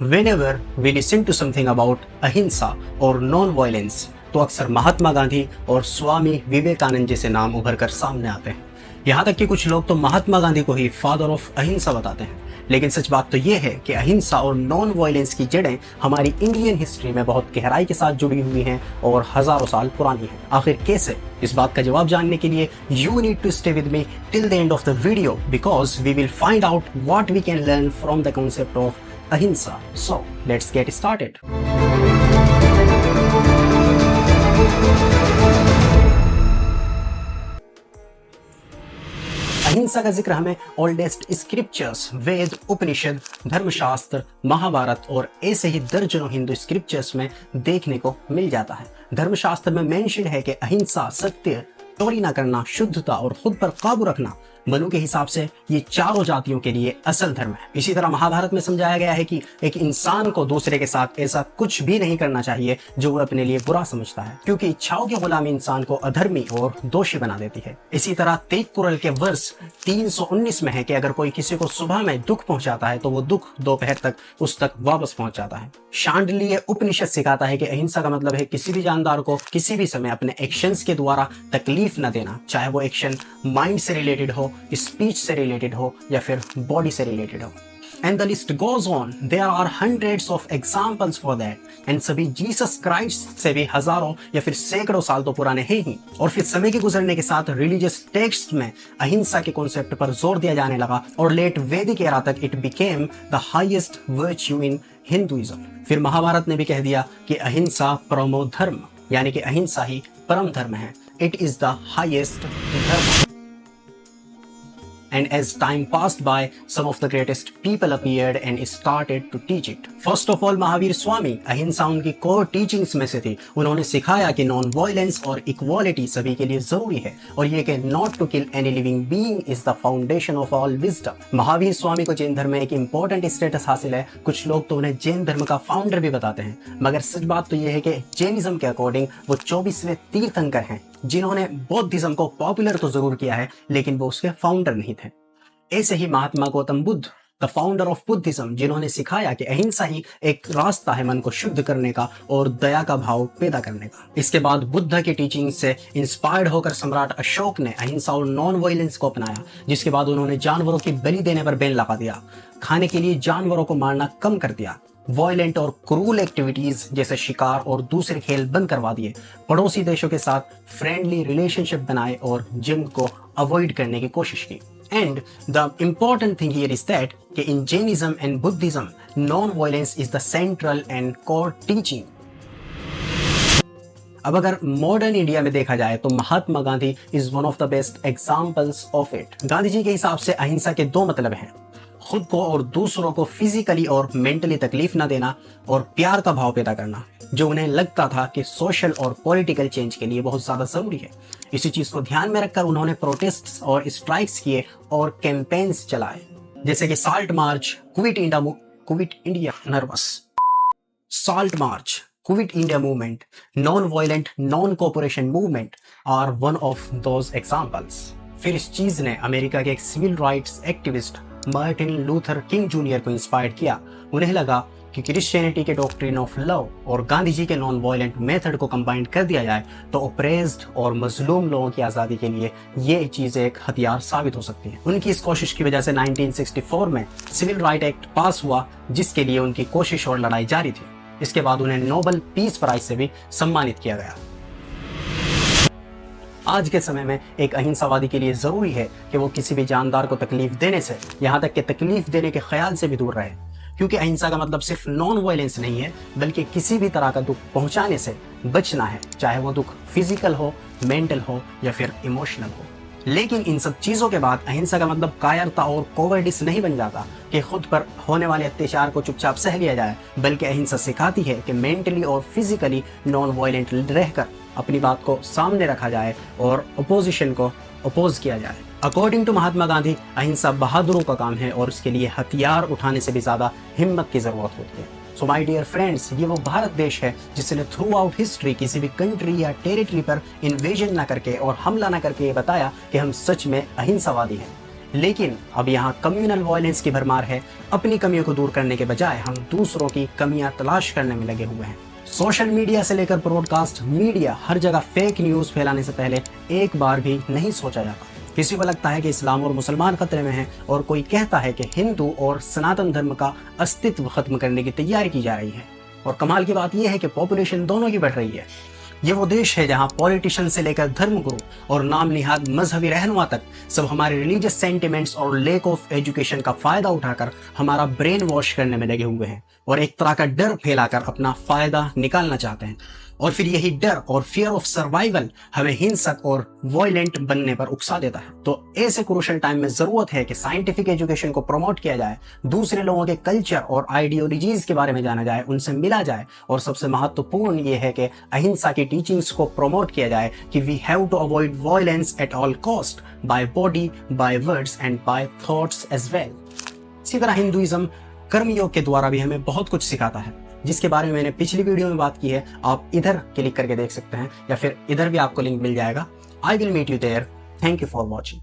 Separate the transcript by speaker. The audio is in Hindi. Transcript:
Speaker 1: Whenever we listen to something about अहिंसा और नॉन वायलेंस तो अक्सर महात्मा गांधी और स्वामी विवेकानंद जैसे नाम उभर कर सामने आते हैं। यहाँ तक कि कुछ लोग तो महात्मा गांधी को ही फादर ऑफ अहिंसा बताते हैं। लेकिन सच बात तो ये है कि अहिंसा और नॉन वायलेंस की जड़ें हमारी इंडियन हिस्ट्री में बहुत गहराई के साथ जुड़ी हुई हैं और हजारों साल पुरानी हैं। आखिर कैसे? इस बात का जवाब जानने के लिए you need to stay with me till the end of the video because we will find out what we can learn from the concept of ahimsa. So let's get started. अहिंसा का जिक्र हमें ओल्डेस्ट स्क्रिप्चर्स वेद, उपनिषद, धर्मशास्त्र, महाभारत और ऐसे ही दर्जनों हिंदू स्क्रिप्चर्स में देखने को मिल जाता है। धर्मशास्त्र में मेंशन है कि अहिंसा, सत्य, चोरी न करना, शुद्धता और खुद पर काबू रखना मनु के हिसाब से ये चारों जातियों के लिए असल धर्म है। इसी तरह महाभारत में समझाया गया है कि एक इंसान को दूसरे के साथ ऐसा कुछ भी नहीं करना चाहिए जो वह अपने लिए बुरा समझता है, क्योंकि इच्छाओं की गुलामी इंसान को अधर्मी और दोषी बना देती है। इसी तरह तिरुकुरल के वर्ष 319 में है कि अगर कोई किसी को सुबह में दुख पहुंचाता है तो वो दुख दोपहर तक उस तक वापस पहुंच जाता है। शांडिल्य उपनिषद सिखाता है कि अहिंसा का मतलब है किसी भी जानदार को किसी भी समय अपने एक्शंस के द्वारा तकलीफ न देना, चाहे वो एक्शन माइंड से रिलेटेड हो, स्पीच से रिलेटेड हो या फिर बॉडी से रिलेटेड हो। And the list goes on, there are hundreds of examples for that. And सभी जीसस क्राइस्ट से भी हजारों या फिर सैकड़ों साल तो पुराने हैं ही। और फिर समय के गुजरने के साथ रिलीजियस टेक्स्ट में अहिंसा के कॉन्सेप्ट पर जोर दिया जाने लगा और लेट वैदिक एरा तक it became the highest virtue in Hinduism. फिर महाभारत ने भी कह दिया कि अहिंसा परमो धर्म, यानी कि अहिंसा ही परम धर्म है। इट इज द हाईएस्ट धर्म। And as time passed by, some of the greatest people appeared and started to teach it. First of all, Mahavir Swami, अहिंसा उनकी कोर टीचिंग्स में से थी। उन्होंने सिखाया कि नॉन वायलेंस और इक्वालिटी सभी के लिए जरूरी है और ये कि not to kill any living being is the foundation of all wisdom. Mahavir Swami को जैन धर्म में एक इंपॉर्टेंट स्टेटस हासिल है। कुछ लोग तो उन्हें जैन धर्म का फाउंडर भी बताते हैं, मगर सच बात तो यह है कि जैनिज्म के अकॉर्डिंग वो 24वें तीर्थंकर हैं जिन्होंने बौद्धिज्म को पॉपुलर तो जरूर किया है लेकिन वो उसके फाउंडर नहीं थे। ऐसे ही Mahatma Gautam Buddha, the founder of Buddhism, जिन्होंने सिखाया कि अहिंसा ही एक रास्ता है मन को शुद्ध करने का और दया का भाव पैदा करने का। इसके बाद बुद्ध की टीचिंग से इंस्पायर्ड होकर सम्राट अशोक ने अहिंसा और नॉन वायलेंस को अपनाया, जिसके बाद उन्होंने जानवरों की बलि देने पर बैन लगा दिया, खाने के लिए जानवरों को मारना कम कर दिया, वायलेंट और क्रूल एक्टिविटीज जैसे शिकार और दूसरे खेल बंद करवा दिए, पड़ोसी देशों के साथ फ्रेंडली रिलेशनशिप बनाए और जंग को अवॉइड करने की कोशिश की। And the important thing here is that in Jainism and Buddhism, non-violence is the central and core teaching. अब अगर मॉडर्न इंडिया में देखा जाए तो Mahatma Gandhi is one of the best examples of it. Gandhi ji के हिसाब से अहिंसा के दो मतलब हैं, खुद को और दूसरों को फिजिकली और मेंटली तकलीफ न देना और प्यार का भाव पैदा करना, जो उन्हें लगता था कि सोशल और पॉलिटिकल चेंज के लिए बहुत ज्यादा जरूरी है। इसी चीज को ध्यान में रखकर उन्होंने प्रोटेस्ट्स और स्ट्राइक्स किए और कैंपेन्स चलाए, जैसे कि salt march, quit India movement, non violent non cooperation movement are one of those examples. फिर इस चीज ने अमेरिका के एक civil rights activist Martin Luther King Junior को इंस्पायर किया। उन्हें लगा कि क्रिश्चियनिटी के डॉक्ट्रिन ऑफ लव और गांधी जी के नॉन वायलेंट मेथड को कंबाइन कर दिया जाए तो ऑप्रेस्ड और मजलूम लोगों की आज़ादी के लिए ये चीज़ एक हथियार साबित हो सकती है। उनकी इस कोशिश की वजह से 1964 में सिविल राइट एक्ट पास हुआ, जिसके लिए उनकी कोशिश और लड़ाई जारी थी। इसके बाद उन्हें नोबेल पीस प्राइज से भी सम्मानित किया गया। आज के समय में एक अहिंसावादी के लिए जरूरी है कि वो किसी भी जानदार को तकलीफ देने से, यहाँ तक कि तकलीफ देने के ख्याल से भी दूर रहे, क्योंकि अहिंसा का मतलब सिर्फ नॉन वायलेंस नहीं है बल्कि किसी भी तरह का दुख पहुंचाने से बचना है, चाहे वो दुख फिजिकल हो, मेंटल हो या फिर इमोशनल हो। लेकिन इन सब चीजों के बाद अहिंसा का मतलब कायरता और कोवर्डिस नहीं बन जाता कि खुद पर होने वाले अत्याचार को चुपचाप सह लिया जाए, बल्कि अहिंसा सिखाती है कि मेंटली और फिजिकली नॉन वायलेंट रहकर अपनी बात को सामने रखा जाए और अपोजिशन को अपोज किया जाए। अकॉर्डिंग टू महात्मा गांधी, अहिंसा बहादुरों का काम है और उसके लिए हथियार उठाने से भी ज्यादा हिम्मत की जरूरत होती है। सो माय डियर फ्रेंड्स, ये वो भारत देश है जिसने थ्रू आउट हिस्ट्री किसी भी कंट्री या टेरिटरी पर इन्वेजन न करके और हमला न करके ये बताया कि हम सच में अहिंसावादी हैं। लेकिन अब यहाँ कम्युनल वायलेंस की भरमार है। अपनी कमियों को दूर करने के बजाय हम दूसरों की कमियां तलाश करने में लगे हुए हैं। सोशल मीडिया से लेकर ब्रॉडकास्ट मीडिया, हर जगह फेक न्यूज फैलाने से पहले एक बार भी नहीं सोचा जाता। किसी को लगता है कि इस्लाम और मुसलमान खतरे में हैं, और कोई कहता है कि हिंदू और सनातन धर्म का अस्तित्व खत्म करने की तैयारी की जा रही है। और कमाल की बात यह है कि पॉपुलेशन दोनों की बढ़ रही है। ये वो देश है जहां पॉलिटिशियन से लेकर धर्मगुरु और नाम निहाद मजहबी रहनुमा तक सब हमारे रिलीजियस सेंटिमेंट्स और लेक ऑफ एजुकेशन का फायदा उठाकर हमारा ब्रेन वॉश करने में लगे हुए हैं और एक तरह का डर फैलाकर अपना फायदा निकालना चाहते हैं। और फिर यही डर और फियर ऑफ सर्वाइवल हमें हिंसक और वॉयलेंट बनने पर उकसा देता है। तो ऐसे क्रूशियल टाइम में जरूरत है कि साइंटिफिक एजुकेशन को प्रमोट किया जाए, दूसरे लोगों के कल्चर और आइडियोलॉजीज के बारे में जाना जाए, उनसे मिला जाए, और सबसे महत्वपूर्ण ये है कि अहिंसा की टीचिंग्स को प्रमोट किया जाए कि we have to avoid violence at all cost, by body, by words and by thoughts as well. इसी तरह हिंदुइज्म कर्मयोग के द्वारा भी हमें बहुत कुछ सिखाता है, जिसके बारे में मैंने पिछली वीडियो में बात की है। आप इधर क्लिक करके देख सकते हैं, या फिर इधर भी आपको लिंक मिल जाएगा। I will meet you there. Thank you for watching.